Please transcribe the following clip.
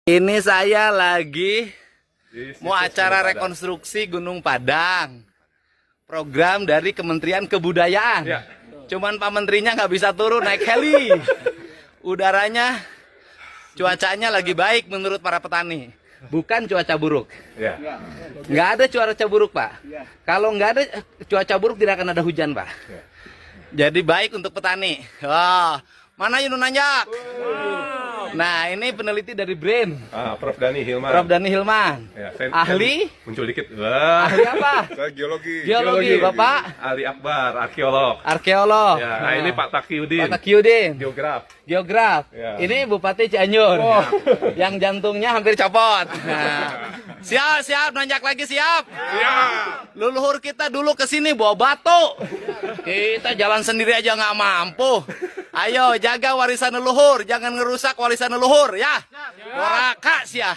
Ini saya lagi mau acara rekonstruksi Gunung Padang. Program dari Kementerian Kebudayaan. Ya. Cuman Pak Menterinya nggak bisa turun naik heli. Udaranya, cuacanya lagi baik menurut para petani. Bukan cuaca buruk. Ya. Nggak ada cuaca buruk, Pak. Kalau nggak ada cuaca buruk tidak akan ada hujan, Pak. Jadi baik untuk petani. Wah, mana Yunus Nanjak? Nah, ini peneliti dari BRIN. Prof. Dani Hilman. Prof. Dani Hilman. Ya, saya Ahli? muncul dikit. Wah. Ahli apa? Saya geologi. Geologi, Bapak? Ali Akbar, arkeolog. Arkeolog. Ya, nah ini Pak Takiudin. Pak Takiudin. Geograf. Geograf. Ya. Ini Bupati Cianjur. Yang jantungnya hampir copot. Nah. Siap, nanjak lagi siap. Siap. Leluhur kita dulu ke sini bawa batu. Kita jalan sendiri aja nggak mampu. Ayo jaga warisan leluhur, jangan ngerusak warisan leluhur ya. Borakas ya.